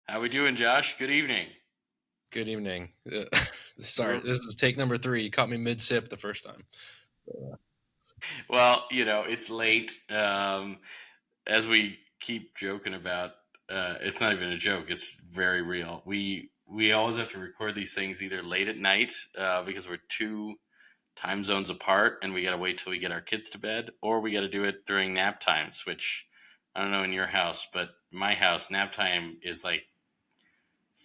How we doing, Josh? Good evening. Good evening. Sorry, We're, this is take number three. You caught me mid sip the first time. well, it's late. As we keep joking about, it's not even a joke. It's very real. We always have to record these things either late at night because we're two time zones apart, and we got to wait till we get our kids to bed, or we got to do it during nap times. Which I don't know in your house, but my house nap time is like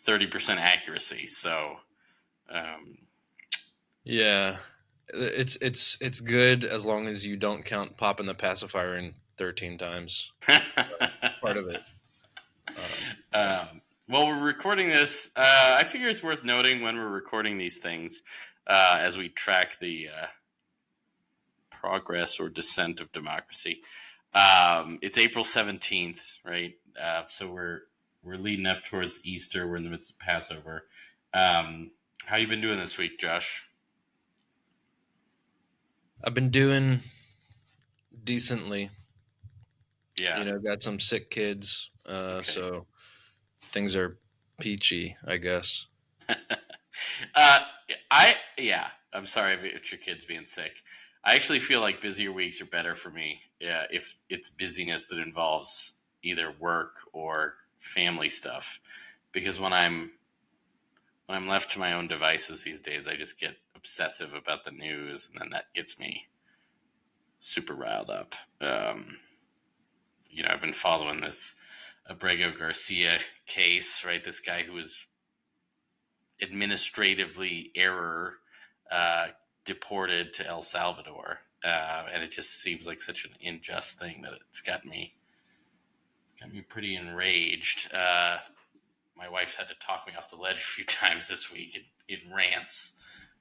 30% accuracy. So. Um, Yeah, it's good as long as you don't count popping the pacifier in 13 times. Part of it. Yeah. Well, we're recording this. I figure it's worth noting when we're recording these things as we track the progress or descent of democracy. It's April 17th, right? So we're leading up towards Easter. We're in the midst of Passover. How you been doing this week, Josh? I've been doing decently. Yeah. Got some sick kids, Okay. so things are peachy, I guess. uh, I'm sorry if your kid's being sick. I actually feel like busier weeks are better for me. Yeah, if it's busyness that involves either work or family stuff, because when I'm left to my own devices these days, I just get obsessive about the news, and then that gets me super riled up. I've been following this Abrego Garcia case, right? This guy who was administratively error uh, deported to El Salvador, and it just seems like such an unjust thing that it's got me pretty enraged. My wife's had to talk me off the ledge a few times this week in rants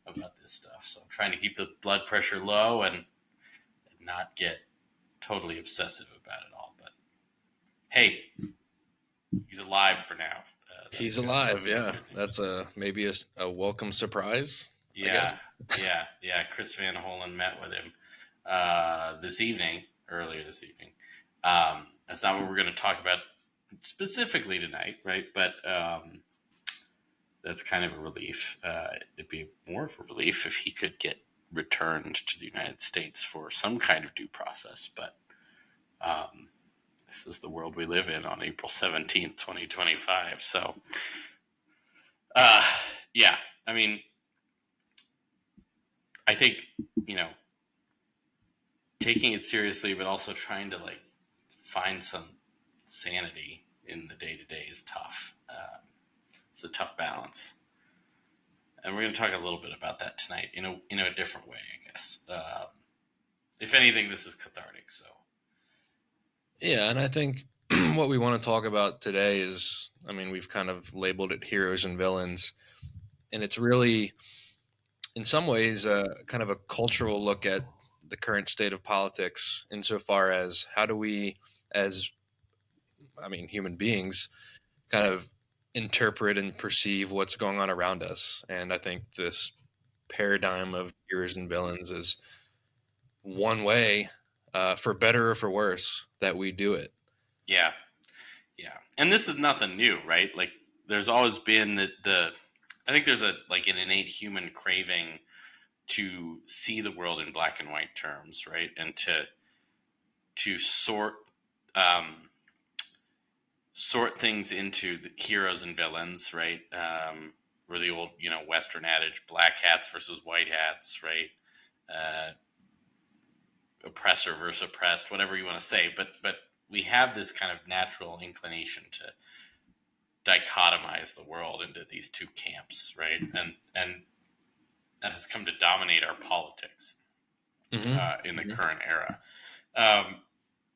about this stuff. So I'm trying to keep the blood pressure low and not get totally obsessive about it all. But hey, he's alive for now. That's He's good. alive. That's Yeah, good news. that's maybe a welcome surprise, I guess. Yeah. Chris Van Hollen met with him earlier this evening. That's not what we're going to talk about specifically tonight, right? But that's kind of a relief. It'd be more of a relief if he could get returned to the United States for some kind of due process. But um, this is the world we live in on April 17th, 2025. So, uh, yeah, I mean, I think, you know, taking it seriously, but also trying to like find some sanity in the day to day is tough. It's a tough balance, and we're going to talk a little bit about that tonight in a different way, I guess. If anything, this is cathartic. So Yeah, and I think what we want to talk about today is, I mean, we've kind of labeled it heroes and villains, and it's really, in some ways, kind of a cultural look at the current state of politics, insofar as how do we, as I mean, human beings, kind of interpret and perceive what's going on around us. And I think this paradigm of heroes and villains is one way, for better or for worse, that we do it. yeah, yeah, and this is nothing new, right? Like there's always been the I think there's a like an innate human craving to see the world in black and white terms, right? And to um, sort things into the heroes and villains, right? Or the old, Western adage, black hats versus white hats, right? Uh, Oppressor versus oppressed, whatever you want to say. But we have this kind of natural inclination to dichotomize the world into these two camps, right? And that has come to dominate our politics in the Hmm. current era. Um,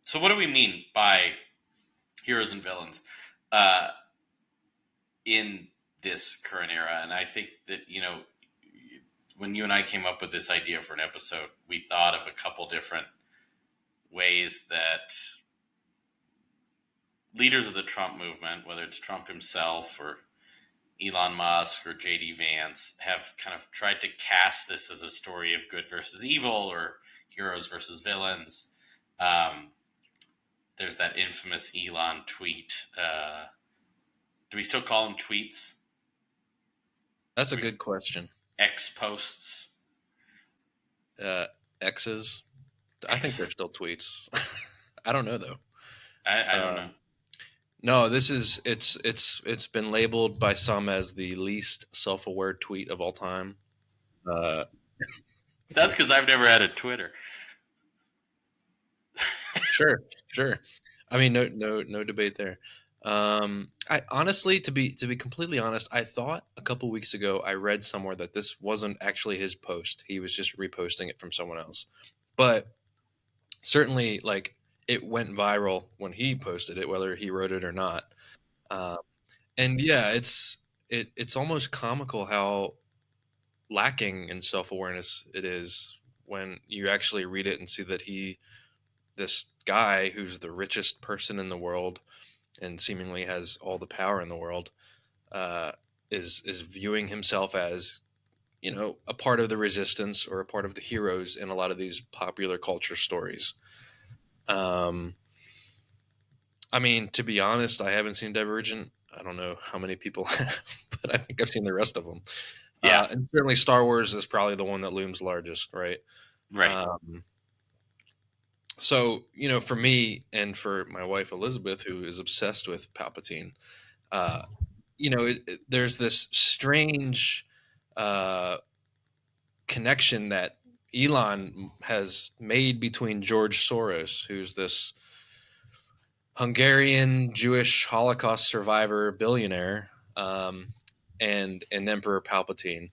so, what do we mean by heroes and villains in this current era? And I think that when you and I came up with this idea for an episode, we thought of a couple different ways that leaders of the Trump movement, whether it's Trump himself or Elon Musk or JD Vance, have kind of tried to cast this as a story of good versus evil or heroes versus villains. Um, there's that infamous Elon tweet Do we still call them tweets? That's a Do we good question. X posts? Uh, X's. I think they're X. still tweets. I don't know though. I don't know. Um, no, this is it's been labeled by some as the least self-aware tweet of all time. Uh, That's because I've never had a Twitter. sure, sure. I mean, no debate there. I honestly, to be completely honest, I thought a couple weeks ago I read somewhere that this wasn't actually his post. He was just reposting it from someone else. But certainly, like it went viral when he posted it, whether he wrote it or not. Uh, and yeah, it's almost comical how lacking in self awareness it is when you actually read it and see that this guy who's the richest person in the world and seemingly has all the power in the world, uh, is viewing himself as a part of the resistance or a part of the heroes in a lot of these popular culture stories. Um, I mean, to be honest, I haven't seen Divergent. I don't know how many people have, but I think I've seen the rest of them. Yeah, And certainly Star Wars is probably the one that looms largest, right? right. Um, so, for me and for my wife Elizabeth, who is obsessed with Palpatine, uh, there's this strange uh, connection that Elon has made between George Soros, who's this Hungarian Jewish Holocaust survivor billionaire, and Emperor Palpatine.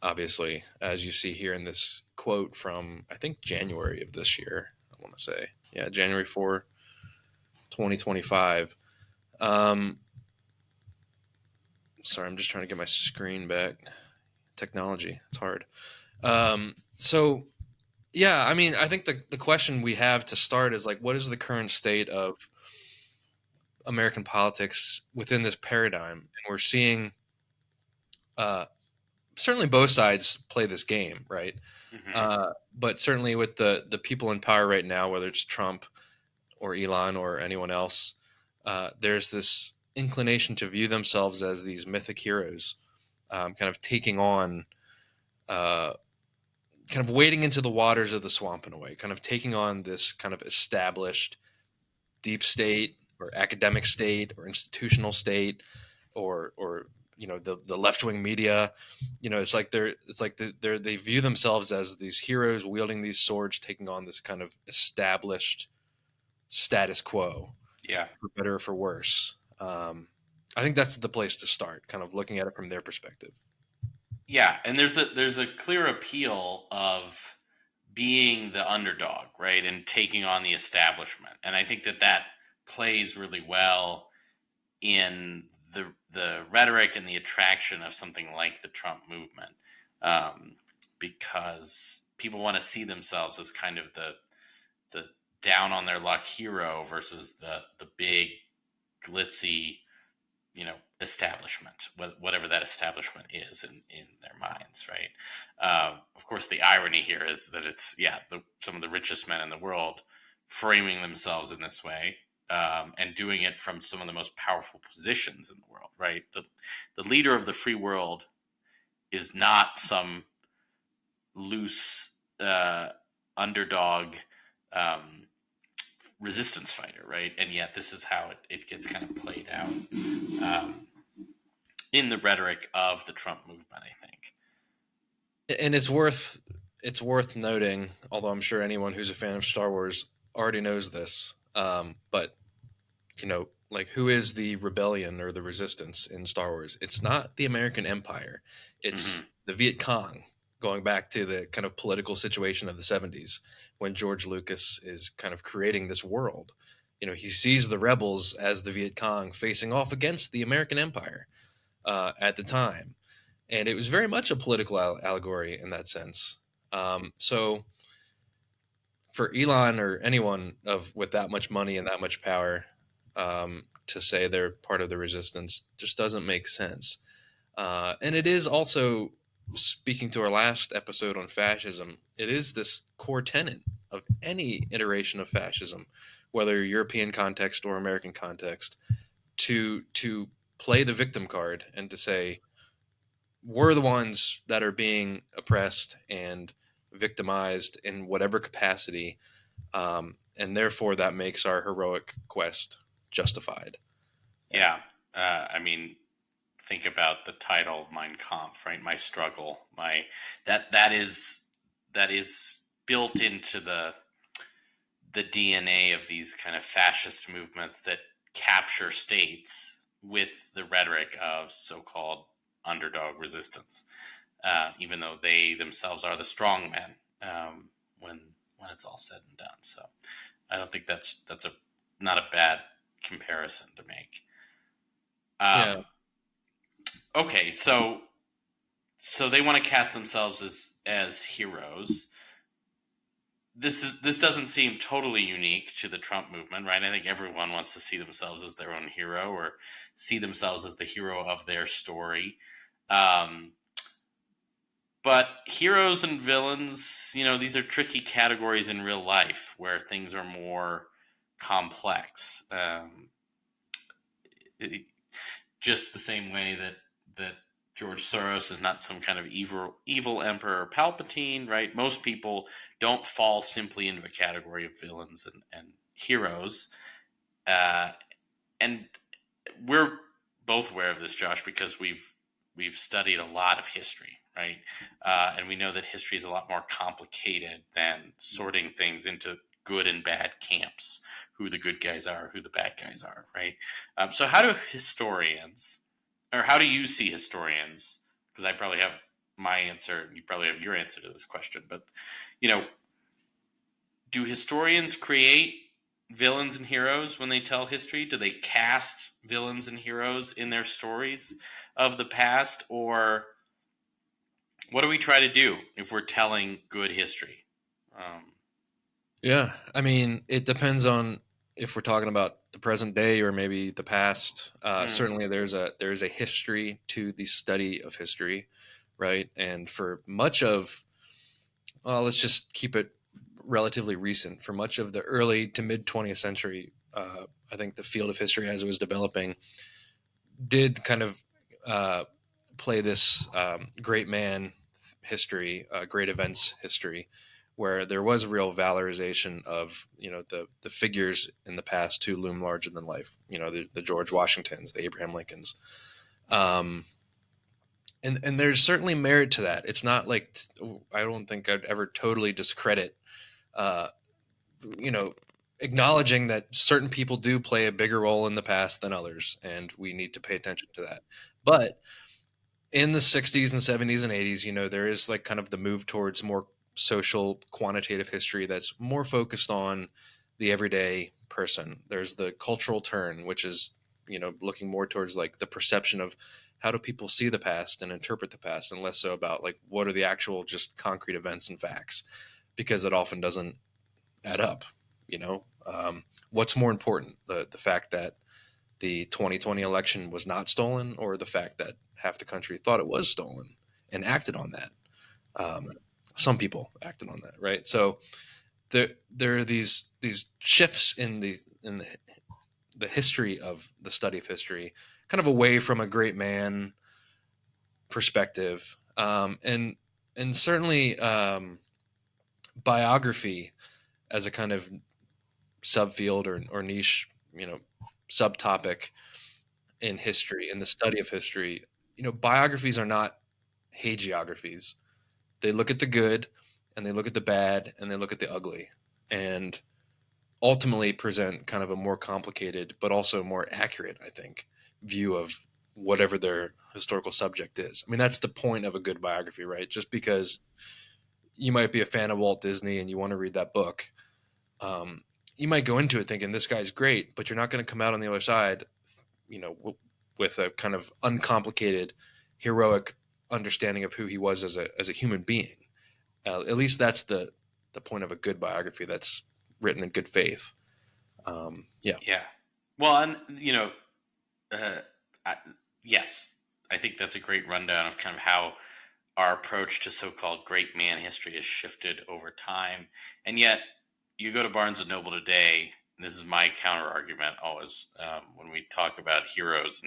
Obviously, as you see here in this quote from I think January of this year, I want to say, yeah, January 4, 2025. Um, sorry, I'm just trying to get my screen back. Technology, it's hard. So yeah, I mean, I think the question we have to start is like, what is the current state of American politics within this paradigm? And we're seeing uh, certainly both sides play this game, right? Hmm. But certainly with the people in power right now, whether it's Trump or Elon or anyone else, there's this inclination to view themselves as these mythic heroes, kind of taking on, uh, kind of wading into the waters of the swamp in a way, kind of taking on this kind of established deep state or academic state or institutional state or the left wing media. They view themselves as these heroes wielding these swords, taking on this kind of established status quo, Yeah, for better or for worse. I think that's the place to start, kind of looking at it from their perspective. yeah, and there's a clear appeal of being the underdog, right, and taking on the establishment, and I think that plays really well in the rhetoric and the attraction of something like the Trump movement, um, because people want to see themselves as kind of the down on their luck hero versus the big glitzy, establishment, whatever that establishment is in their minds, right? Of course, the irony here is that it's some of the richest men in the world framing themselves in this way, and doing it from some of the most powerful positions in the world, right? The leader of the free world is not some loose underdog um, resistance fighter, right? And yet this is how it gets kind of played out, um, in the rhetoric of the Trump movement, I think. And it's worth noting, although I'm sure anyone who's a fan of Star Wars already knows this, but like who is the rebellion or the resistance in Star Wars? It's not the American Empire. It's Hmm. the Viet Cong, going back to the kind of political situation of the 70s when George Lucas is kind of creating this world. He sees the rebels as the Viet Cong facing off against the American Empire at the time. And it was very much a political allegory in that sense. So for Elon or anyone with that much money and that much power, to say they're part of the resistance just doesn't make sense. And it is also, speaking to our last episode on fascism, it is this core tenet of any iteration of fascism, whether European context or American context, to play the victim card and to say, we're the ones that are being oppressed and victimized in whatever capacity, and therefore that makes our heroic quest justified. Yeah. Yeah. I mean, think about the title Mein Kampf, right? My struggle, my that is built into the DNA of these kind of fascist movements that capture states with the rhetoric of so-called underdog resistance, even though they themselves are the strong men, when it's all said and done. So I don't think that's a not a bad comparison to make. Yeah. Okay, so they want to cast themselves as heroes. This doesn't seem totally unique to the Trump movement, right? I think everyone wants to see themselves as their own hero or see themselves as the hero of their story. Um, but heroes and villains, these are tricky categories in real life where things are more complex. Just the same way that George Soros is not some kind of evil Emperor Palpatine, right? Most people don't fall simply into the category of villains and heroes, uh, and we're both aware of this, Josh, because we've studied a lot of history, right? And we know that history is a lot more complicated than sorting things into good and bad camps, who the good guys are, who the bad guys are, right? So how do historians, or how do you see historians? Because I probably have my answer, and you probably have your answer to this question. But you know, do historians create villains and heroes when they tell history? Do they cast villains and heroes in their stories of the past, or what do we try to do if we're telling good history? Um, Yeah. I mean, it depends on if we're talking about the present day or maybe the past. mm, Certainly, there's a history to the study of history, right? And for much of, well, let's just keep it relatively recent. For much of the early to mid 20th century, I think the field of history as it was developing did kind of uh, play this great man history, great events history, where there was real valorization of the figures in the past who loom larger than life. The George Washingtons, the Abraham Lincolns, um, and there's certainly merit to that. It's not like I don't think I'd ever totally discredit. Uh, you know, Acknowledging that certain people do play a bigger role in the past than others, and we need to pay attention to that. But in the 60s and 70s and 80s, there is like kind of the move towards more social quantitative history that's more focused on the everyday person. There's the cultural turn, which is, looking more towards like the perception of how do people see the past and interpret the past, and less so about like what are the actual just concrete events and facts, because it often doesn't add up. What's more important, the fact that the 2020 election was not stolen, or the fact that half the country thought it was stolen and acted on that? Um, some people acted on that, right? So there are these shifts in the history of the study of history, kind of away from a great man perspective, and certainly biography as a kind of subfield or niche, subtopic in history, in the study of history. Biographies are not hagiographies. They look at the good and they look at the bad and they look at the ugly, and ultimately present kind of a more complicated but also more accurate, I think, view of whatever their historical subject is. I mean, that's the point of a good biography, right? Just because you might be a fan of Walt Disney and you want to read that book, um, you might go into it thinking this guy's great, but you're not going to come out on the other side, with a kind of uncomplicated, heroic understanding of who he was as a human being. At least that's the point of a good biography that's written in good faith. Yeah. yeah. Well, and uh, I, yes, I think that's a great rundown of kind of how our approach to so-called great man history has shifted over time. And yet, you go to Barnes and Noble today, this is my counter argument always, when we talk about heroes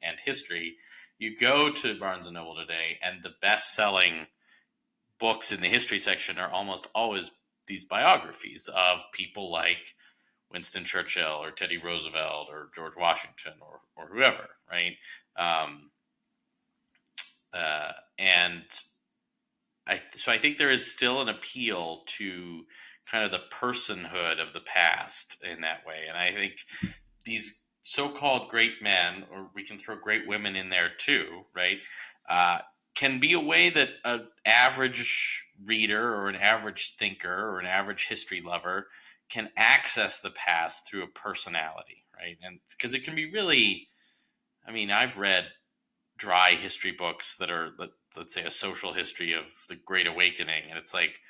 and history, you go to Barnes and Noble today, and the best selling books in the history section are almost always these biographies of people like Winston Churchill or Teddy Roosevelt or George Washington or whoever, right? Um, and I think there is still an appeal to kind of the personhood of the past in that way. And I think these so-called great men, or we can throw great women in there too, right? Uh, can be a way that an average reader or an average thinker or an average history lover can access the past through a personality, right? And because it can be really, I mean, I've read dry history books that are, let's say, a social history of the Great Awakening, and it's like,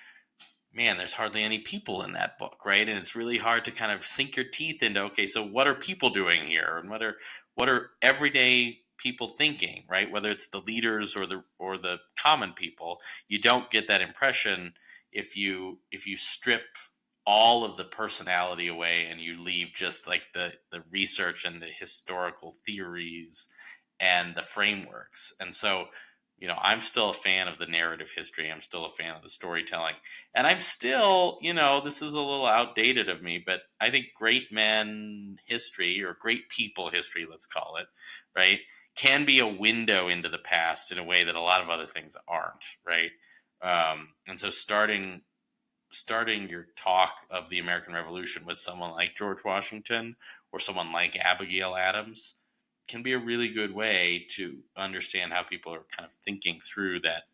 man, there's hardly any people in that book, right? And it's really hard to kind of sink your teeth into, okay, so what are people doing here, and what are everyday people thinking, right? Whether it's the leaders or the common people, you don't get that impression if you strip all of the personality away and you leave just like the research and the historical theories and the frameworks. And so, I'm still a fan of the narrative history. I'm still a fan of the storytelling. And I'm still, this is a little outdated of me, but I think great men history, or great people history, let's call it, right, can be a window into the past in a way that a lot of other things aren't, right? And so starting your talk of the American Revolution with someone like George Washington or someone like Abigail Adams can be a really good way to understand how people are kind of thinking through that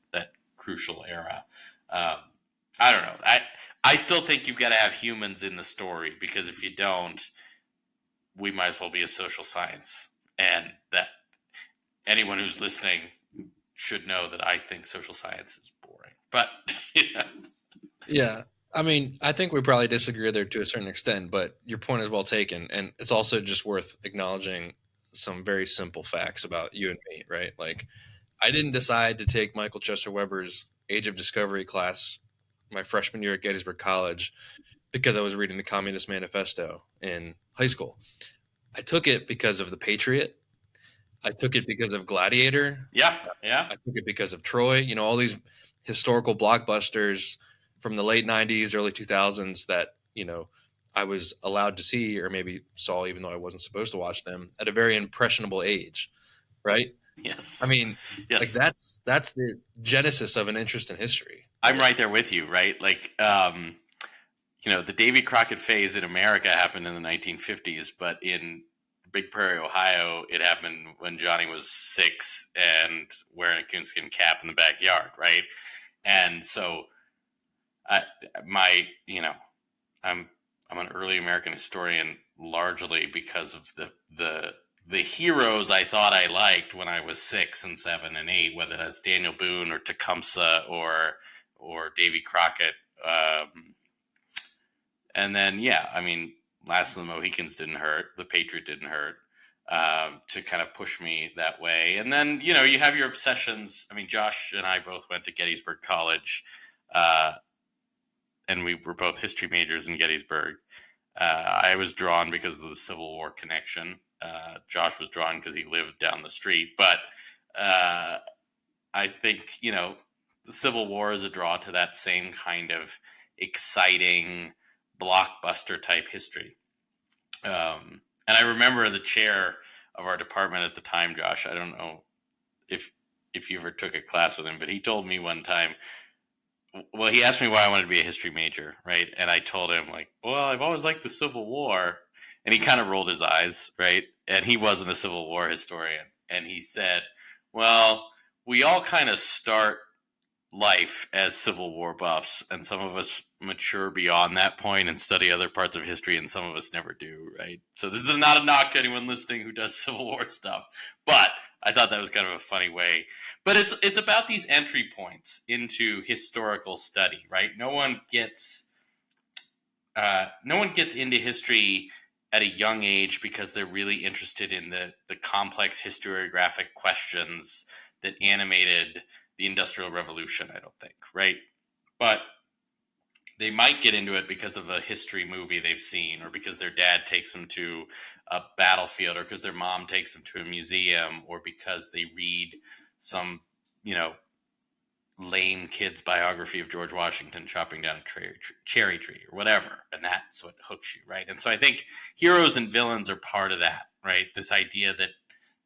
crucial era. Um, I don't know. I still think you've got to have humans in the story, because if you don't, we might as well be a social science. And that anyone who's listening should know that I think social science is boring. But yeah. Yeah. I mean, I think we probably disagree there to a certain extent, but your point is well taken. And it's also just worth acknowledging some very simple facts about you and me, right? Like, I didn't decide to take Michael Chester Weber's Age of Discovery class my freshman year at Gettysburg College because I was reading the Communist Manifesto in high school. I took it because of The Patriot. I took it because of Gladiator. Yeah, yeah. I took it because of Troy. All these historical blockbusters from the late '90s, early 2000s that I was allowed to see, or maybe saw, even though I wasn't supposed to watch them at a very impressionable age. Right? I Yes. mean, like Yes. that's the genesis of an interest in history. I'm right there with you, right? Like, the Davy Crockett phase in America happened in the 1950s, but in Big Prairie, Ohio, it happened when Johnny was 6 and wearing a coonskin cap in the backyard, right? And so, I, my, I'm I'm an early American historian largely because of the heroes I thought I liked when I was 6 and 7 and 8, whether that's Daniel Boone or Tecumseh or Davy Crockett. And then, yeah, I mean, Last of the Mohicans didn't hurt. The Patriot didn't hurt, to kind of push me that way. And then, you have your obsessions. I mean, Josh and I both went to Gettysburg College, uh, and we were both history majors in Gettysburg. I was drawn because of the Civil War connection. Josh was drawn because he lived down the street. But uh, I think, the Civil War is a draw to that same kind of exciting blockbuster type history. And I remember the chair of our department at the time, Josh. I don't know if you ever took a class with him, but he told me one time. Well, he asked me why I wanted to be a history major, right? And I told him, like, well, I've always liked the Civil War. And he kind of rolled his eyes, right? And he wasn't a Civil War historian. And he said, well, we all kind of start life as Civil War buffs, and some of us mature beyond that point and study other parts of history, and some of us never do, right? So this is not a knock to anyone listening who does Civil War stuff, but I thought that was kind of a funny way. But it's about these entry points into historical study, right? No one gets into history at a young age because they're really interested in the complex historiographic questions that animated the Industrial Revolution, I don't think, right? But they might get into it because of a history movie they've seen, or because their dad takes them to a battlefield, or because their mom takes them to a museum, or because they read some, you know, lame kid's biography of George Washington chopping down a cherry tree or whatever. And that's what hooks you, right? And so I think heroes and villains are part of that, right? This idea that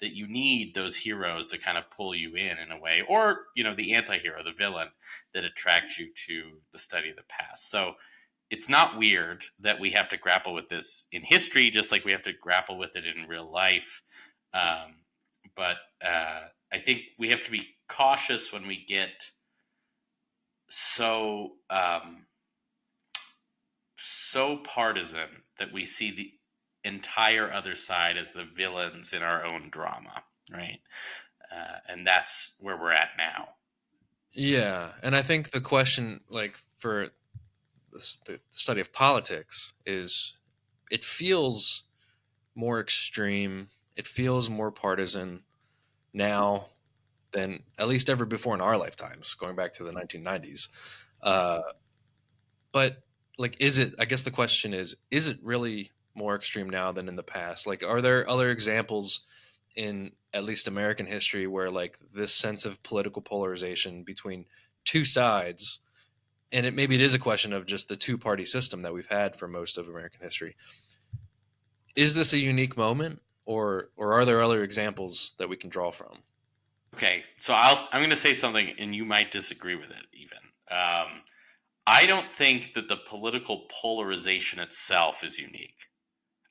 you need those heroes to kind of pull you in a way, or, you know, the anti-hero, the villain that attracts you to the study of the past. So it's not weird that we have to grapple with this in history, just like we have to grapple with it in real life. Um, but I think we have to be cautious when we get so so partisan that we see the entire other side as the villains in our own drama, right? And that's where we're at now. Yeah, and I think the question, like for the study of politics, is it feels more extreme. It feels more partisan now than at least ever before in our lifetimes, going back to the 1990s. Uh, but like, is it? I guess the question is it really more extreme now than in the past? Like, are there other examples in at least American history where like this sense of political polarization between two sides, and it is a question of just the two party system that we've had for most of American history. Is this a unique moment, or are there other examples that we can draw from? Okay, so I'm going to say something, and you might disagree with it. Even I don't think that the political polarization itself is unique.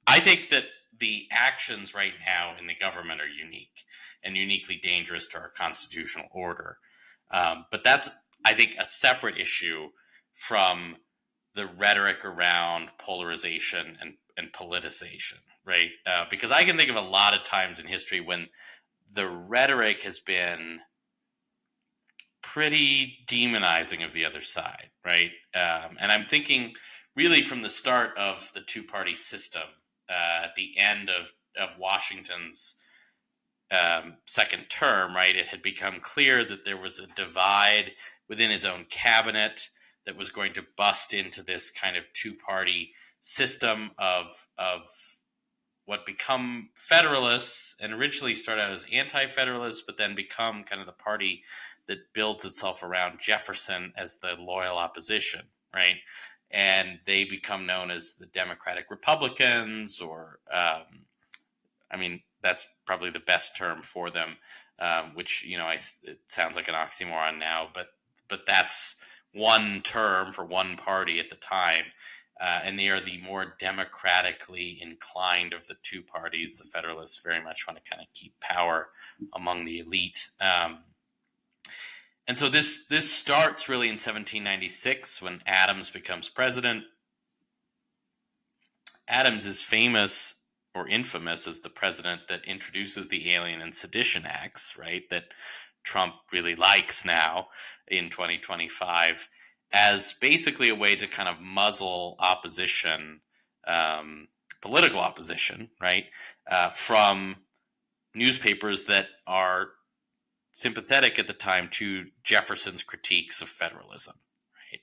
I think that the actions right now in the government are unique and uniquely dangerous to our constitutional order. But that's, I think, a separate issue from the rhetoric around polarization and politicization, right? Because I can think of a lot of times in history when the rhetoric has been pretty demonizing of the other side, right? And I'm thinking really from the start of the two party system, at the end of Washington's second term, right? It had become clear that there was a divide within his own cabinet that was going to bust into this kind of two party system of what become Federalists, and originally start out as anti-Federalists, but then become kind of the party that builds itself around Jefferson as the loyal opposition, right? And they become known as the Democratic Republicans, or I mean, that's probably the best term for them, which, you know, it sounds like an oxymoron now, but that's one term for one party at the time. And they are the more democratically inclined of the two parties. The Federalists very much want to kind of keep power among the elite. And so this starts really in 1796 when Adams becomes president. Adams is famous or infamous as the president that introduces the Alien and Sedition Acts, right? That Trump really likes now in 2025, as basically a way to kind of muzzle opposition, political opposition, right, from newspapers that are sympathetic at the time to Jefferson's critiques of federalism, right?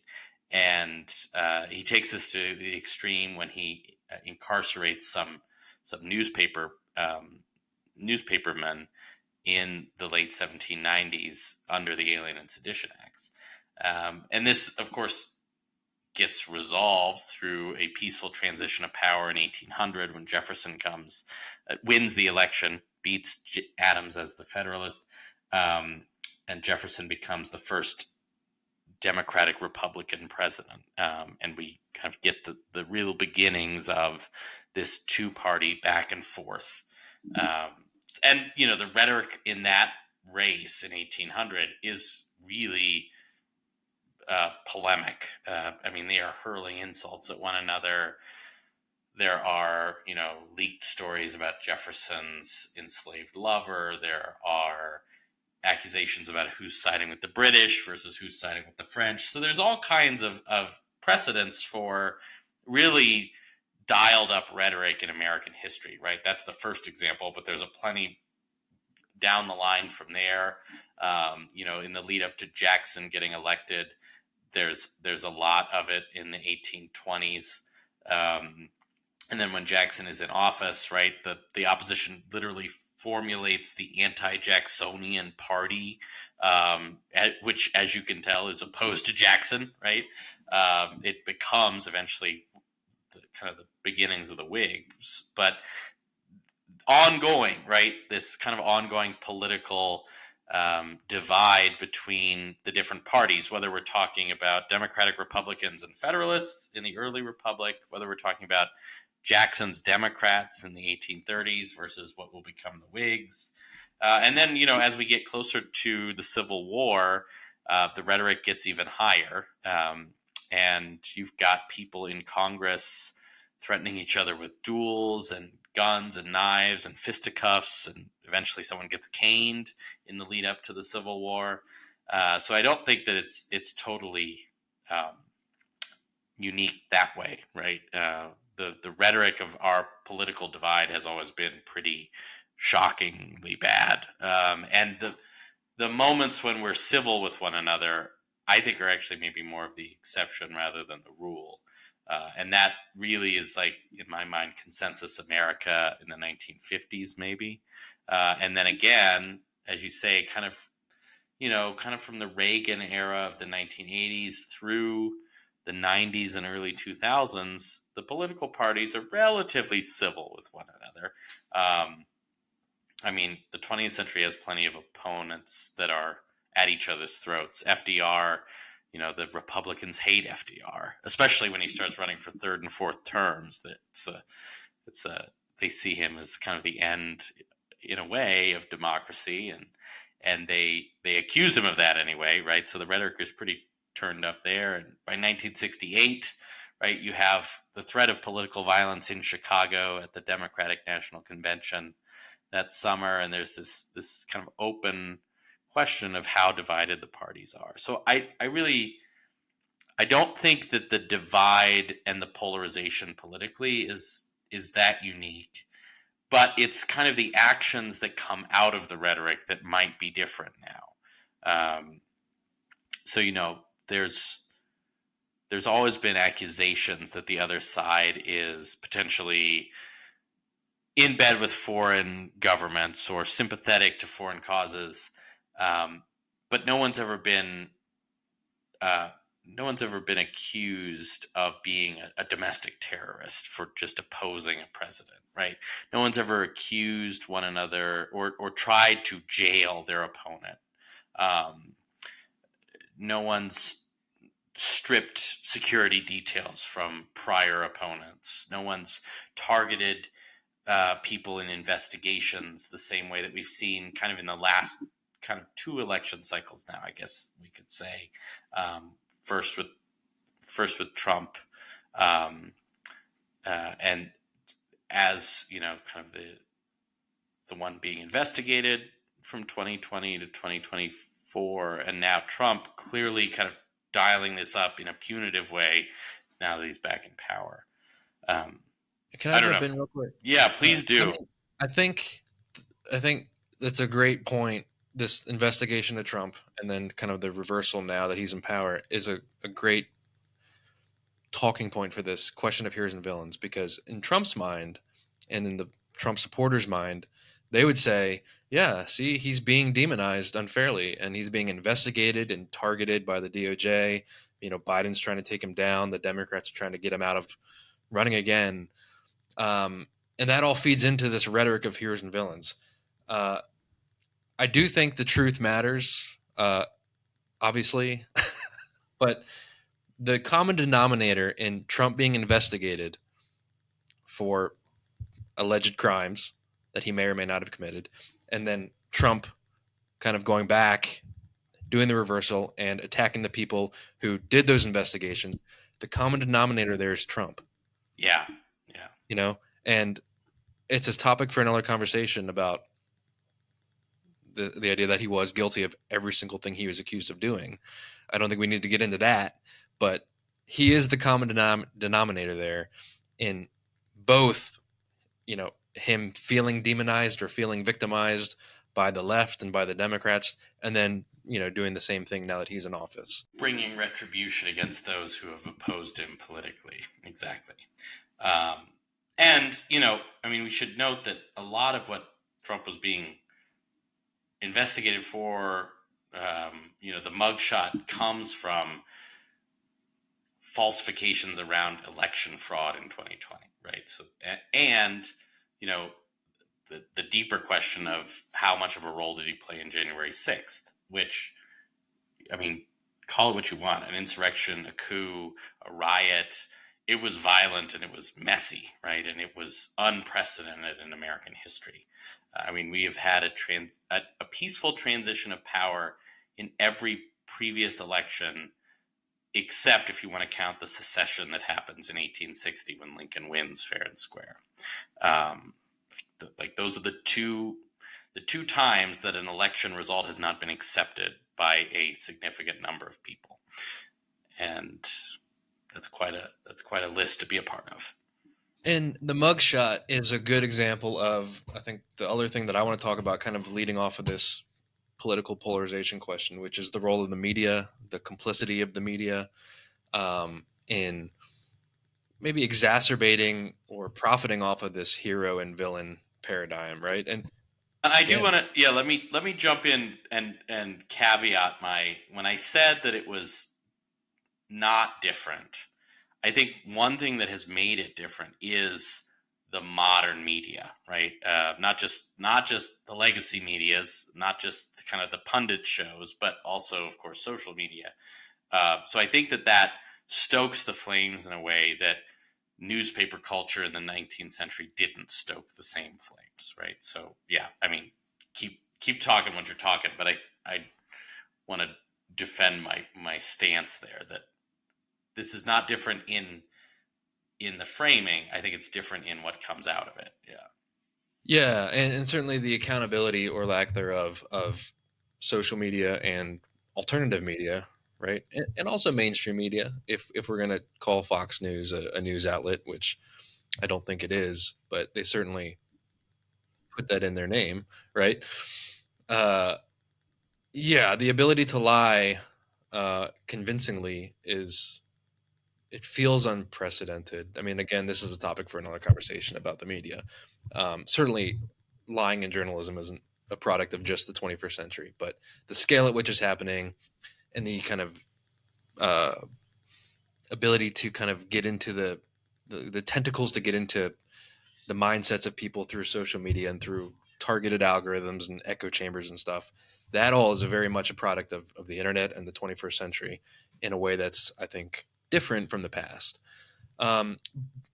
And he takes this to the extreme when he incarcerates some newspapermen in the late 1790s under the Alien and Sedition Acts. And this, of course, gets resolved through a peaceful transition of power in 1800 when Jefferson wins the election, beats Adams as the Federalist, and Jefferson becomes the first Democratic Republican president. And we kind of get the real beginnings of this two party back and forth. And, you know, the rhetoric in that race in 1800 is really polemic. I mean, they are hurling insults at one another. There are, you know, leaked stories about Jefferson's enslaved lover. There are accusations about who's siding with the British versus who's siding with the French. So there's all kinds of precedents for really dialed up rhetoric in American history, right? That's the first example, but there's a plenty down the line from there. You know, in the lead up to Jackson getting elected, there's a lot of it in the 1820s. Um, and then when Jackson is in office, right, the opposition literally formulates the anti-Jacksonian party, which, as you can tell, is opposed to Jackson, right? It becomes eventually kind of the beginnings of the Whigs, but ongoing, right? This kind of ongoing political divide between the different parties, whether we're talking about Democratic Republicans and Federalists in the early Republic, whether we're talking about Jackson's Democrats in the 1830s versus what will become the Whigs. And then, as we get closer to the Civil War, the rhetoric gets even higher. And you've got people in Congress threatening each other with duels and guns and knives and fisticuffs, and eventually someone gets caned in the lead up to the Civil War. So I don't think that it's totally um, unique that way, right? The rhetoric of our political divide has always been pretty shockingly bad, and the moments when we're civil with one another, I think, are actually maybe more of the exception rather than the rule. And that really is, like, in my mind, consensus America in the 1950s, maybe. And then again, as you say, kind of from the Reagan era of the 1980s through the 90s and early 2000s, the political parties are relatively civil with one another. I mean, the 20th century has plenty of opponents that are at each other's throats. FDR, the Republicans hate FDR, especially when he starts running for third and fourth terms. They see him as kind of the end, in a way, of democracy, and they accuse him of that anyway, right? So the rhetoric is pretty turned up there. And by 1968, right, you have the threat of political violence in Chicago at the Democratic National Convention that summer, and there's this kind of open question of how divided the parties are. So I don't think that the divide and the polarization politically is that unique, but it's kind of the actions that come out of the rhetoric that might be different now. So there's always been accusations that the other side is potentially in bed with foreign governments or sympathetic to foreign causes, but uh, no one's ever been accused of being a domestic terrorist for just opposing a president, right? No one's ever accused one another or tried to jail their opponent. Um, no one's stripped security details from prior opponents. No one's targeted people in investigations the same way that we've seen kind of in the last kind of two election cycles now, I guess we could say. Um, first with Trump, and as kind of the one being investigated from 2020 to 2024, and now Trump clearly kind of dialing this up in a punitive way now that he's back in power. Um, Can I I don't jump know. in real quick? Yeah, please I do. mean, I think I think that's a great point. This investigation of Trump and then kind of the reversal now that he's in power is a great talking point for this question of heroes and villains, because in Trump's mind and in the Trump supporters' mind, they would say, yeah, see, he's being demonized unfairly and he's being investigated and targeted by the DOJ. Biden's trying to take him down. The Democrats are trying to get him out of running again. And that all feeds into this rhetoric of heroes and villains. Uh, I do think the truth matters, obviously, but the common denominator in Trump being investigated for alleged crimes that he may or may not have committed, and then Trump kind of going back, doing the reversal, and attacking the people who did those investigations, the common denominator there is Trump, Yeah, yeah, and it's a topic for another conversation about the idea that he was guilty of every single thing he was accused of doing. I don't think we need to get into that, but he is the common denominator there in both, him feeling demonized or feeling victimized by the left and by the Democrats, and then doing the same thing now that he's in office. Bringing retribution against those who have opposed him politically. Exactly. Um, and, I mean, we should note that a lot of what Trump was being investigated for, the mugshot comes from falsifications around election fraud in 2020, right? So, and, you know, the deeper question of how much of a role did he play in January 6th, which, I mean, call it what you want, an insurrection, a coup, a riot. It was violent and it was messy, right? And it was unprecedented in American history. I mean, we have had a peaceful transition of power in every previous election, except if you want to count the secession that happens in 1860 when Lincoln wins fair and square. Um, like those are the two times that an election result has not been accepted by a significant number of people, and that's quite a list to be a part of. And the mugshot is a good example of, I think, the other thing that I want to talk about, kind of leading off of this political polarization question, which is the role of the media, the complicity of the media, in maybe exacerbating or profiting off of this hero and villain paradigm, right? And And I do again, want to, yeah. Let me jump in and caveat my when I said that it was not different. I think one thing that has made it different is the modern media, right? Not just the legacy medias, not just kind of the pundit shows, but also, of course, social media. So I think that stokes the flames in a way that newspaper culture in the 19th century didn't stoke the same flames, right? So yeah, I mean, keep talking what you're talking, but I want to defend my stance there that this is not different in the framing. I think it's different in what comes out of it. Yeah. yeah, and certainly the accountability or lack thereof of social media and alternative media, right? And also mainstream media, if we're going to call Fox News a news outlet, which I don't think it is, but they certainly put that in their name, right? Uh, yeah, the ability to lie convincingly is, it feels unprecedented. I mean, again, this is a topic for another conversation about the media. Certainly, lying in journalism isn't a product of just the 21st century, but the scale at which it's happening and the kind of uh, ability to kind of get into the tentacles to get into the mindsets of people through social media and through targeted algorithms and echo chambers and stuff. That all is a very much a product of the internet and the 21st century in a way that's, I think, different from the past. Um,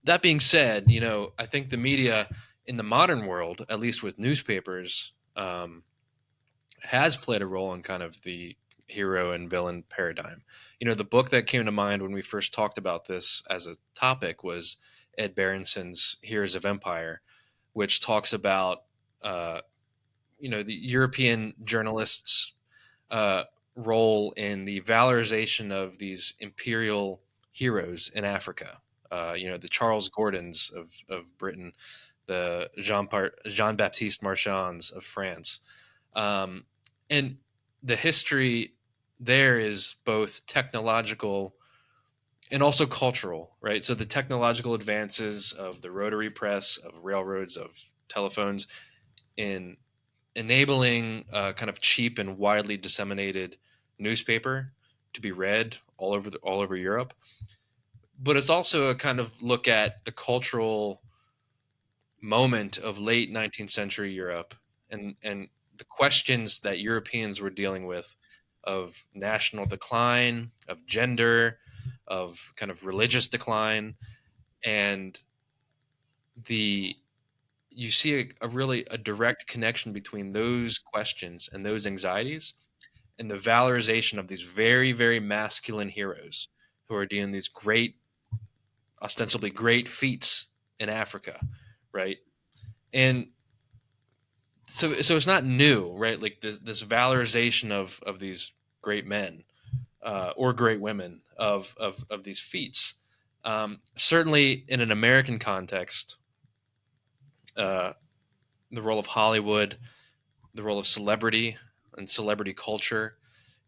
that being said, I think the media in the modern world, at least with newspapers, has played a role in kind of the hero and villain paradigm. The book that came to mind when we first talked about this as a topic was Ed Berenson's Heroes of Empire, which talks about uh, the European journalists' uh, role in the valorization of these imperial heroes in Africa. The Charles Gordons of Britain, the Jean Baptiste Marchands of France, um, and the history there is both technological and also cultural, right? So the technological advances of the rotary press, of railroads, of telephones, in enabling a kind of cheap and widely disseminated newspaper to be read all over Europe. But it's also a kind of look at the cultural moment of late 19th century Europe and the questions that Europeans were dealing with of national decline, of gender, of kind of religious decline, and the you see a really a direct connection between those questions and those anxieties and the valorization of these very, very masculine heroes who are doing these great, ostensibly great feats in Africa, right? And so it's not new, right? Like this valorization of these great men or great women of these feats. Certainly, in an American context, uh, the role of Hollywood the role of celebrity and celebrity culture,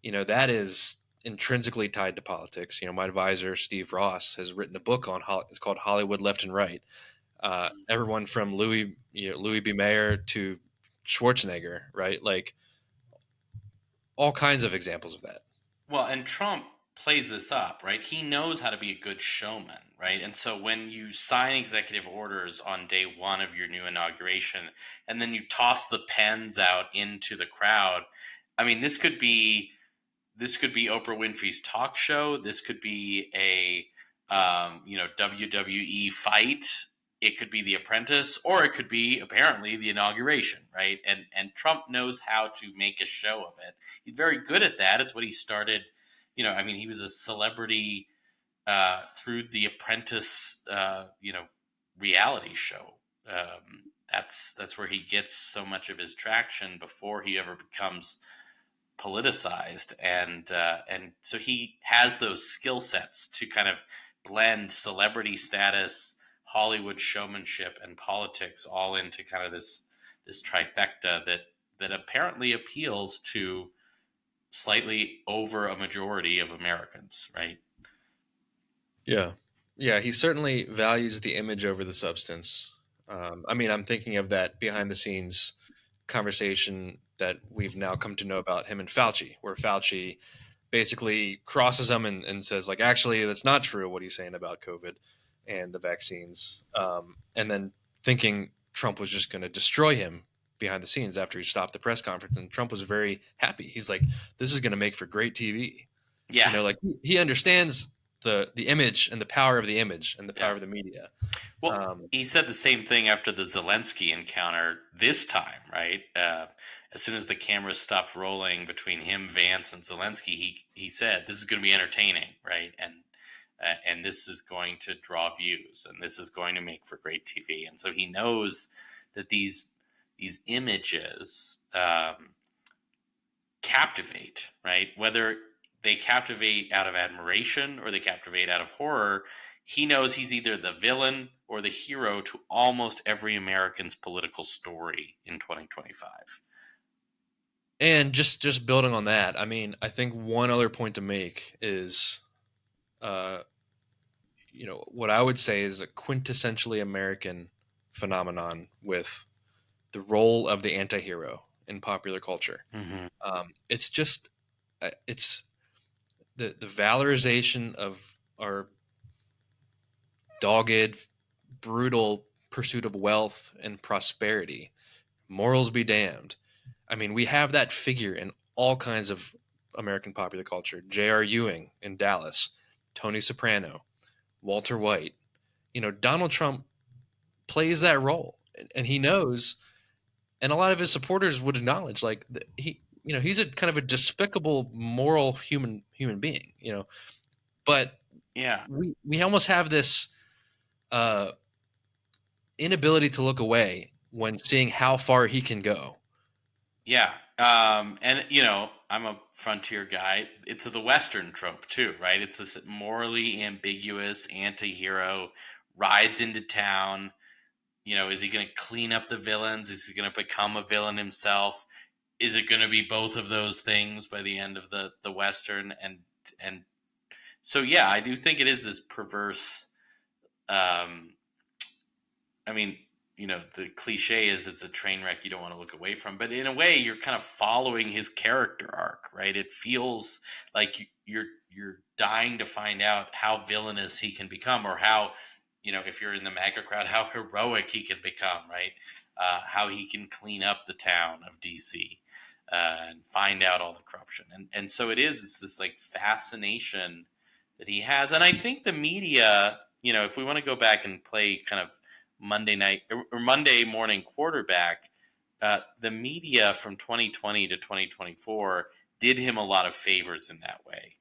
that is intrinsically tied to politics. My advisor Steve Ross has written a book on it's called Hollywood Left and Right. Everyone from Louis B. Mayer to Schwarzenegger, right? Like all kinds of examples of that. Well, and Trump plays this up, right? He knows how to be a good showman, right? And so when you sign executive orders on day one of your new inauguration, and then you toss the pens out into the crowd, I mean, this could be Oprah Winfrey's talk show. This could be a WWE fight. It could be The Apprentice, or it could be apparently the inauguration, right? And Trump knows how to make a show of it. He's very good at that. It's what he started. I mean, he was a celebrity through The Apprentice. Reality show. That's where he gets so much of his traction before he ever becomes politicized, and so he has those skill sets to kind of blend celebrity status, Hollywood showmanship, and politics all into kind of this trifecta that apparently appeals to slightly over a majority of Americans, right? Yeah. Yeah, he certainly values the image over the substance. I mean, I'm thinking of that behind the scenes conversation that we've now come to know about him and Fauci, where Fauci basically crosses him and says, like, actually, that's not true what he's saying about COVID and the vaccines. And then thinking Trump was just going to destroy him behind the scenes after he stopped the press conference. And Trump was very happy. He's like, this is going to make for great TV. Yeah, Like he understands the image and the power of the image and the yeah. power of the media. Well, Um, he said the same thing after the Zelensky encounter this time, right? As soon as the cameras stopped rolling between him, Vance, and Zelensky, he said, "This is going to be entertaining, right? And this is going to draw views, and this is going to make for great TV." And so he knows that these images captivate, right? Whether they captivate out of admiration or they captivate out of horror, he knows he's either the villain or the hero to almost every American's political story in 2025. and just building on that, I mean, I think one other point to make is, uh, what I would say is a quintessentially American phenomenon with the role of the anti-hero in popular culture. Mm-hmm. It's just it's the valorization of our dogged, brutal pursuit of wealth and prosperity. Morals be damned. I mean, we have that figure in all kinds of American popular culture. J.R. Ewing in Dallas, Tony Soprano, Walter White. Donald Trump plays that role, and he knows, and a lot of his supporters would acknowledge, like he's a kind of a despicable, moral human being. But Yeah, we almost have this uh, inability to look away when seeing how far he can go. yeah. And I'm a frontier guy. It's the Western trope too, right? It's this morally ambiguous anti-hero rides into town. Is he going to clean up the villains? Is he going to become a villain himself? Is it going to be both of those things by the end of the Western? And so, yeah, I do think it is this perverse. Um, I mean, the cliche is it's a train wreck you don't want to look away from, but in a way, you're kind of following his character arc, right? It feels like you're dying to find out how villainous he can become, or how, if you're in the MAGA crowd, how heroic he can become, right? How he can clean up the town of DC and find out all the corruption, and so it's this like fascination that he has, and I think the media, if we want to go back and play kind of Monday night or Monday morning quarterback, the media from 2020 to 2024 did him a lot of favors in that way,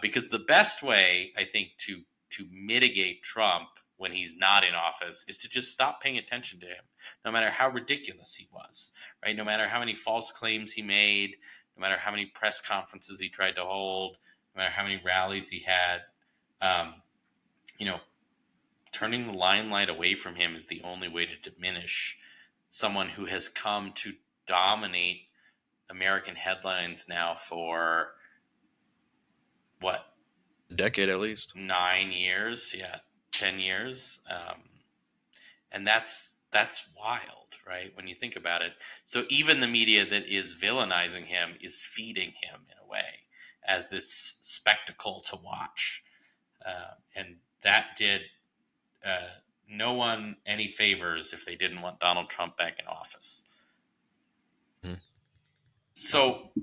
because the best way I think to mitigate Trump when he's not in office is to just stop paying attention to him, no matter how ridiculous he was, right? No matter how many false claims he made, no matter how many press conferences he tried to hold, no matter how many rallies he had. Um, you know, Turning the limelight away from him is the only way to diminish someone who has come to dominate American headlines now for what, A decade at least. 9 years? Yeah, 10 years. And that's wild, right? When you think about it. So even the media that is villainizing him is feeding him in a way as this spectacle to watch, and that did no one any favors if they didn't want Donald Trump back in office. Mhm. So,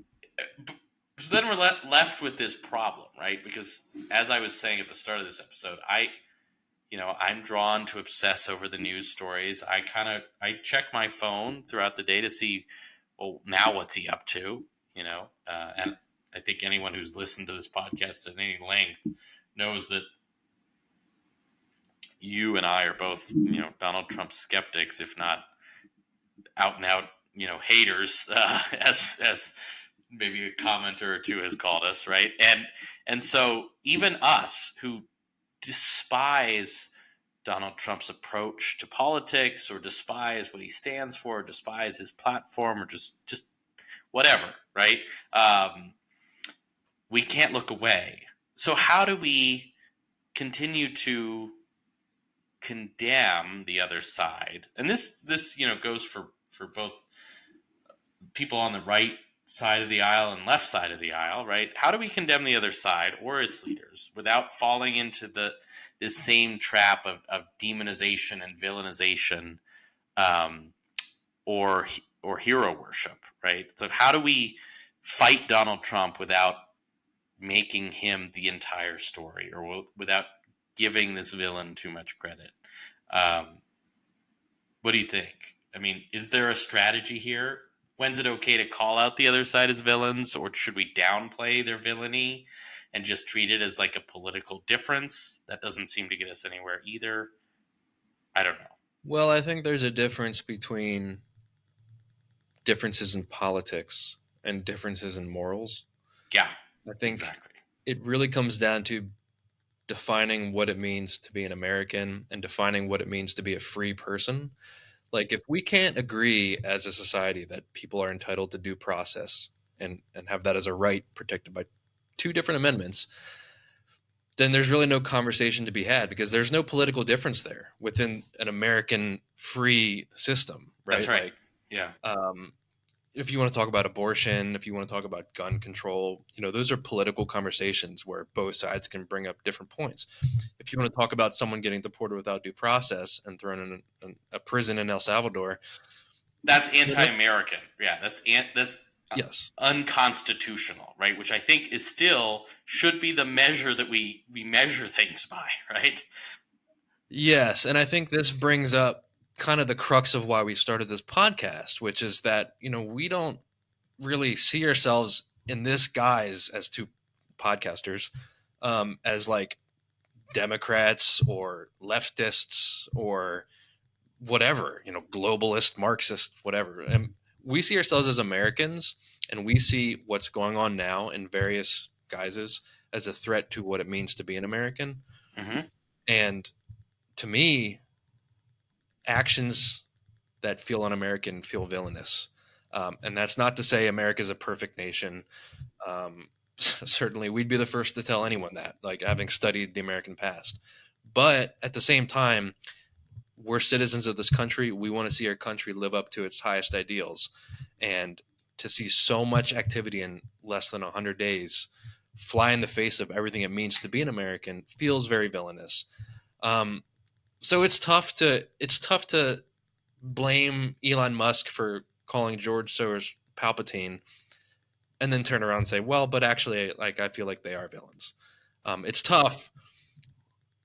so then we're left with this problem, right? Because as I was saying at the start of this episode, I'm drawn to obsess over the news stories. I check my phone throughout the day to see, well, now what's he up to? And I think anyone who's listened to this podcast at any length knows that you and I are both, Donald Trump skeptics, if not out and out, haters, as maybe a commenter or two has called us, right? And so even us who despise Donald Trump's approach to politics, or despise what he stands for, or despise his platform, or just whatever, right? We can't look away. So how do we continue to condemn the other side? And this goes for both people on the right side of the aisle and left side of the aisle, right? How do we condemn the other side or its leaders without falling into this same trap of demonization and villainization, um, or hero worship, right? So how do we fight Donald Trump without making him the entire story, or without giving this villain too much credit? What do you think? I mean, is there a strategy here? When's it okay to call out the other side as villains, or should we downplay their villainy and just treat it as like a political difference? That doesn't seem to get us anywhere either. I don't know. Well, I think there's a difference between differences in politics and differences in morals. Yeah, I think exactly. it really comes down to defining what it means to be an American and defining what it means to be a free person. Like, if we can't agree as a society that people are entitled to due process and have that as a right protected by two different amendments, then there's really no conversation to be had, because there's no political difference there within an American free system, That's right? right. Like, Yeah. if you want to talk about abortion, if you want to talk about gun control, those are political conversations where both sides can bring up different points. If you want to talk about someone getting deported without due process and thrown in a prison in El Salvador, That's anti-American. Yeah, that's yes. unconstitutional, right? Which I think is still should be the measure that we measure things by, right? Yes, and I think this brings up kind of the crux of why we started this podcast, which is that, we don't really see ourselves in this guise as two podcasters, as like Democrats or leftists or whatever, globalist, Marxist, whatever. And we see ourselves as Americans, and we see what's going on now in various guises as a threat to what it means to be an American. Mm-hmm. And to me, actions that feel un-American feel villainous. And that's not to say America is a perfect nation. Certainly, we'd be the first to tell anyone that, like, having studied the American past. But at the same time, we're citizens of this country. We want to see our country live up to its highest ideals. And to see so much activity in less than 100 days fly in the face of everything it means to be an American feels very villainous. So it's tough to blame Elon Musk for calling George Soros Palpatine and then turn around and say, well, but actually, like, I feel like they are villains. It's tough.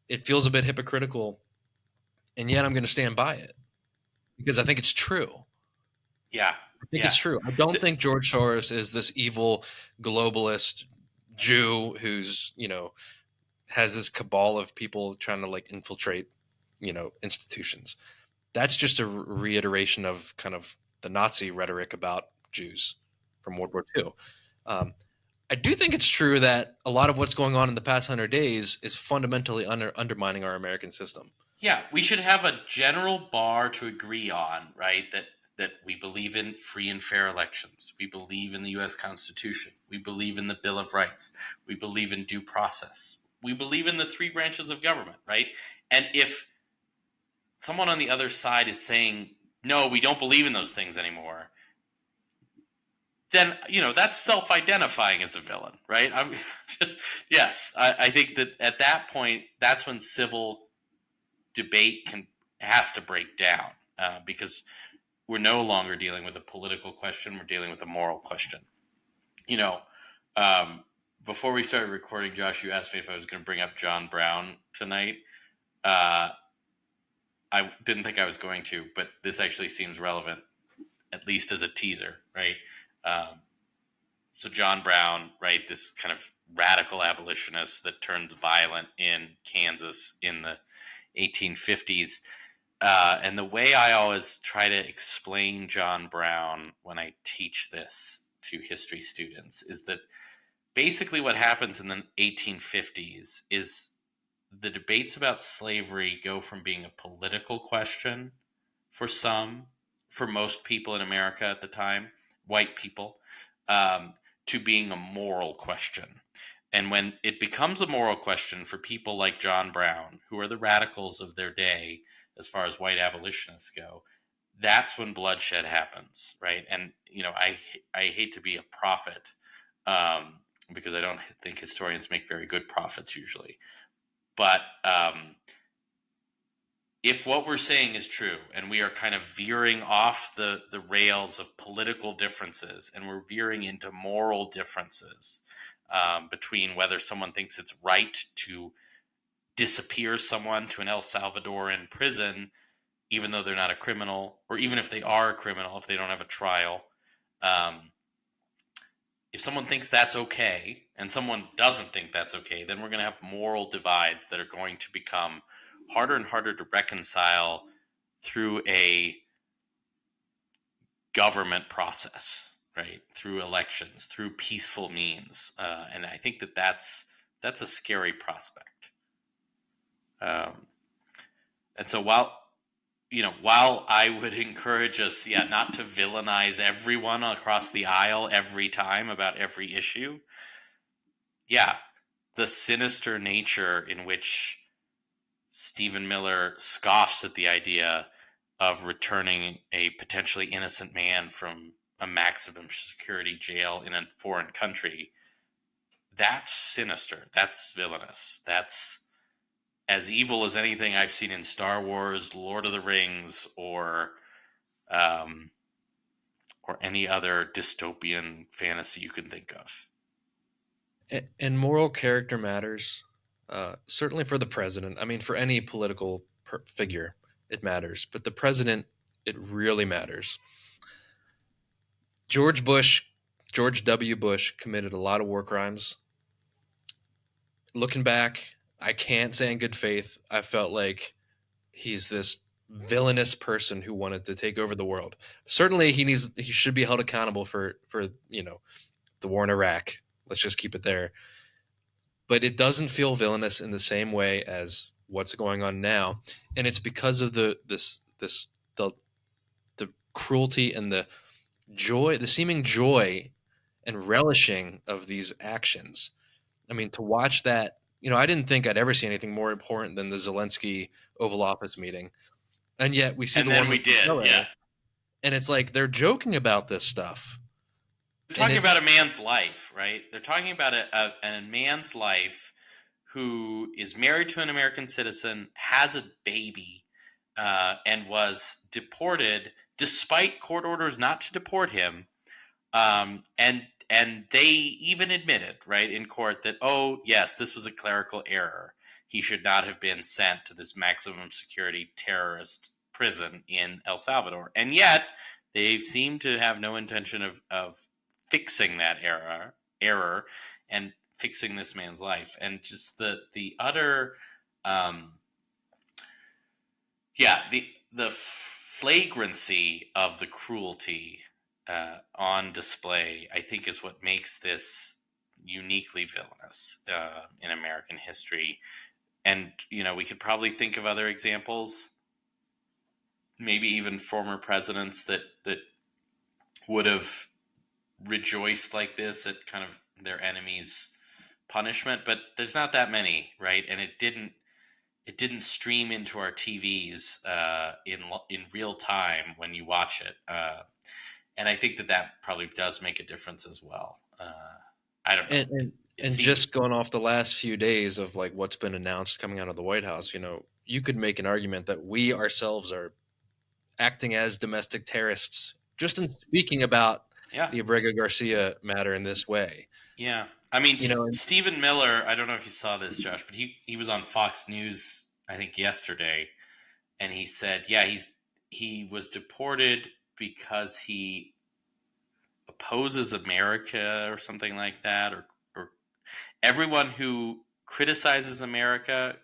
It feels a bit hypocritical, and yet I'm going to stand by it because I think it's true. Yeah. I think it's true. I don't think George Soros is this evil globalist Jew who's, has this cabal of people trying to like infiltrate, institutions. That's just a reiteration of kind of the Nazi rhetoric about Jews from World War II. I do think it's true that a lot of what's going on in the past 100 days is fundamentally undermining our American system. Yeah, we should have a general bar to agree on, right? that we believe in free and fair elections. We believe in the U.S. Constitution. We believe in the Bill of Rights. We believe in due process. We believe in the three branches of government, right? And if someone on the other side is saying, no, we don't believe in those things anymore, then, that's self-identifying as a villain, right? I'm yes, I think that at that point, that's when civil debate has to break down, because we're no longer dealing with a political question. We're dealing with a moral question. You know, um, before we started recording, Josh, you asked me if I was going to bring up John Brown tonight. Uh, I didn't think I was going to, but this actually seems relevant, at least as a teaser, right? Um, so John Brown, right, this kind of radical abolitionist that turns violent in Kansas in the 1850s. And the way I always try to explain John Brown when I teach this to history students is that basically what happens in the 1850s is the debates about slavery go from being a political question for some, for most people in America at the time, white people, um, to being a moral question. And when it becomes a moral question for people like John Brown, who are the radicals of their day as far as white abolitionists go, that's when bloodshed happens, right? And I hate to be a prophet, because I don't think historians make very good prophets usually. But if what we're saying is true, and we are kind of veering off the rails of political differences, and we're veering into moral differences, between whether someone thinks it's right to disappear someone to an El Salvadoran prison, even though they're not a criminal, or even if they are a criminal, if they don't have a trial. Um, if someone thinks that's okay and someone doesn't think that's okay, then we're going to have moral divides that are going to become harder and harder to reconcile through a government process, right? Through elections, through peaceful means, and I think that's a scary prospect. Um, and so while I would encourage us, not to villainize everyone across the aisle every time about every issue, the sinister nature in which Stephen Miller scoffs at the idea of returning a potentially innocent man from a maximum security jail in a foreign country, that's sinister. That's villainous. That's as evil as anything I've seen in Star Wars, Lord of the Rings, um, or any other dystopian fantasy you can think of. And moral character matters, certainly for the president. I mean, for any political figure, it matters. But the president, it really matters. George Bush, George W. Bush, committed a lot of war crimes. Looking back, I can't say in good faith I felt like he's this villainous person who wanted to take over the world. Certainly, he should be held accountable for the war in Iraq. Let's just keep it there. But it doesn't feel villainous in the same way as what's going on now, and it's because of the cruelty and the seeming joy and relishing of these actions. I mean, to watch that, I didn't think I'd ever see anything more important than the Zelensky Oval Office meeting, and yet we see And the then one we with did, yeah. Miller, and it's like they're joking about this stuff, They're and talking it's about a man's life, right? They're talking about a man's life who is married to an American citizen, has a baby, and was deported despite court orders not to deport him. And they even admitted, right, in court that, oh yes, this was a clerical error. He should not have been sent to this maximum security terrorist prison in El Salvador. And yet they seem to have no intention of fixing that error and fixing this man's life. And just the utter the flagrancy of the cruelty on display, I think, is what makes this uniquely villainous in American history. And we could probably think of other examples. maybe even former presidents that would have rejoiced like this at kind of their enemies' punishment, but there's not that many, right? And it didn't stream into our TVs in real time when you watch it, and I think that probably does make a difference as well. I don't know. And It, and it and just seems, going off the last few days of like what's been announced coming out of the White House, you could make an argument that we ourselves are acting as domestic terrorists just in speaking about yeah, the Abrego Garcia matter in this way. yeah. I mean, And Stephen Miller. I don't know if you saw this, Josh, but he was on Fox News, I think yesterday, and he said, yeah, he was deported because he opposes America or something like that, or everyone who criticizes America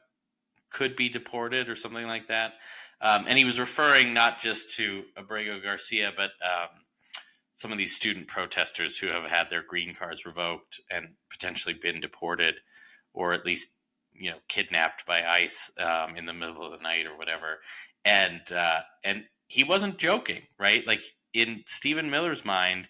could be deported or something like that. And he was referring not just to Abrego Garcia, but some of these student protesters who have had their green cards revoked and potentially been deported, or at least kidnapped by ICE in the middle of the night or whatever. And he wasn't joking, right? Like in Stephen Miller's mind,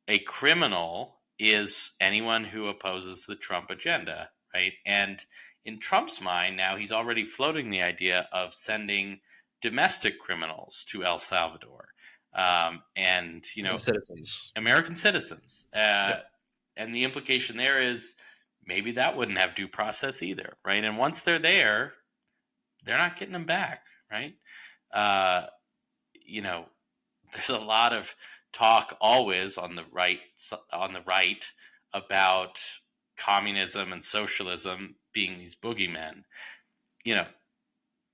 a criminal is anyone who opposes the Trump agenda, right? And in Trump's mind now, he's already floating the idea of sending domestic criminals to El Salvador, and citizens. American citizens. Yep. And the implication there is maybe that wouldn't have due process either, right? And once they're there, they're not getting them back, right? Uh, you know, there's a lot of talk always on the right about communism and socialism being these boogeymen. You know,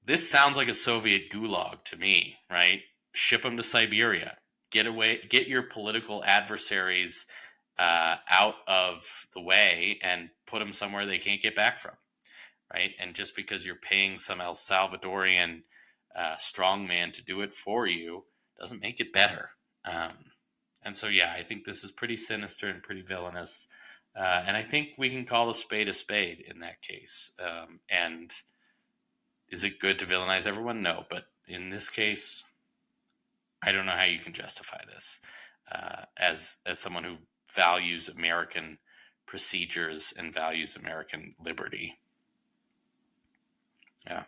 this sounds like a Soviet gulag to me, right? Ship them to Siberia. Get your political adversaries out of the way and put them somewhere they can't get back from, right? And just because you're paying some El Salvadorian strongman to do it for you doesn't make it better. Um, and so, yeah, I think this is pretty sinister and pretty villainous. And I think we can call a spade in that case. And is it good to villainize everyone? No. But in this case, I don't know how you can justify this as someone who values American procedures and values American liberty. Yeah,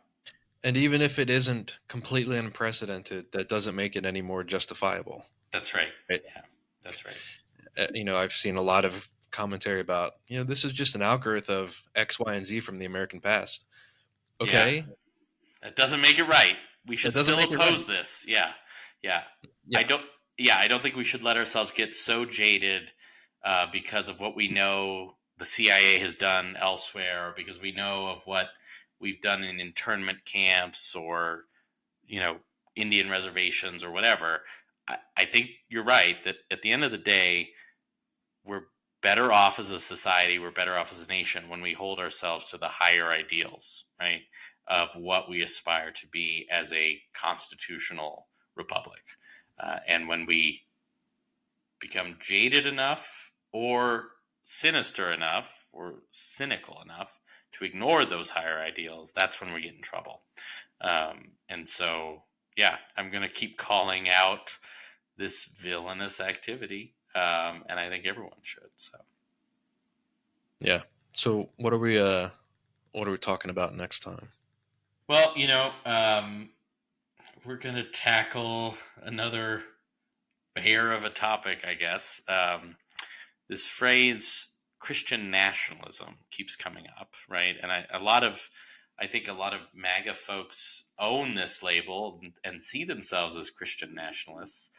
And even if it isn't completely unprecedented, that doesn't make it any more justifiable. that's right. Right? Yeah, that's right. I've seen a lot of commentary about, this is just an outgrowth of X, Y, and Z from the American past. Yeah, Okay, that doesn't make it right. We that should doesn't still make it right. oppose this. Yeah, yeah. I Yeah, don't. Yeah, I don't think we should let ourselves get so jaded because of what we know the CIA has done elsewhere, or because we know of what we've done in internment camps or you know Indian reservations or whatever. I think you're right that at the end of the day, we're better off as a society, we're better off as a nation when we hold ourselves to the higher ideals, right? Of what we aspire to be as a constitutional republic. And when we become jaded enough or sinister enough or cynical enough to ignore those higher ideals, that's when we get in trouble. And so, yeah, I'm going to keep calling out this villainous activity, and I think everyone should. So, yeah. So what are we talking about next time? well, we're going to tackle another bear of a topic, I guess. This phrase Christian nationalism keeps coming up, right? And I think a lot of MAGA folks own this label and see themselves as Christian nationalists,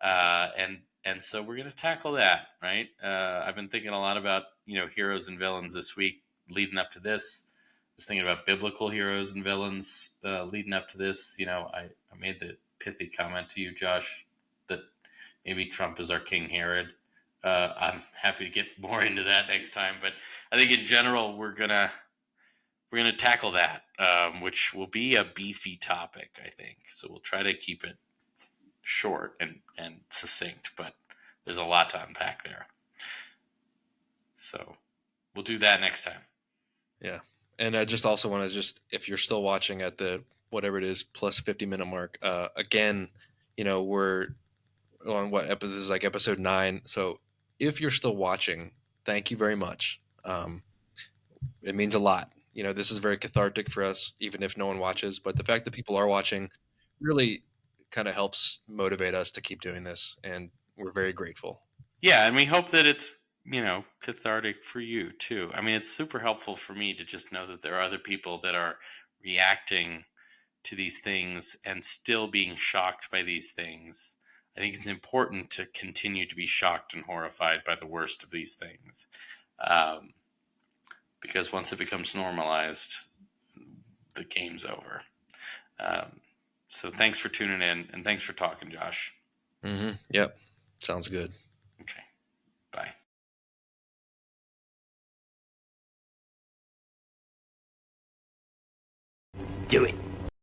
and so we're going to tackle that, right? I've been thinking a lot about heroes and villains this week, leading up to this. I was thinking about biblical heroes and villains leading up to this. I made the pithy comment to you, Josh, that maybe Trump is our King Herod. I'm happy to get more into that next time, but I think in general we're gonna tackle that, which will be a beefy topic, I think. So we'll try to keep it short and succinct, but there's a lot to unpack there. So we'll do that next time. Yeah. And I just also want to if you're still watching at the whatever it is, plus 50-minute mark. Again, we're on what episode? This is like episode 9. So if you're still watching, thank you very much. It means a lot. This is very cathartic for us, even if no one watches. But the fact that people are watching really kind of helps motivate us to keep doing this, and we're very grateful. Yeah, and we hope that it's, cathartic for you too. I mean, it's super helpful for me to just know that there are other people that are reacting to these things and still being shocked by these things. I think it's important to continue to be shocked and horrified by the worst of these things. Um, because once it becomes normalized, the game's over. Um, so thanks for tuning in, and thanks for talking, Josh. Yep. Sounds good. Okay. Bye. Do it.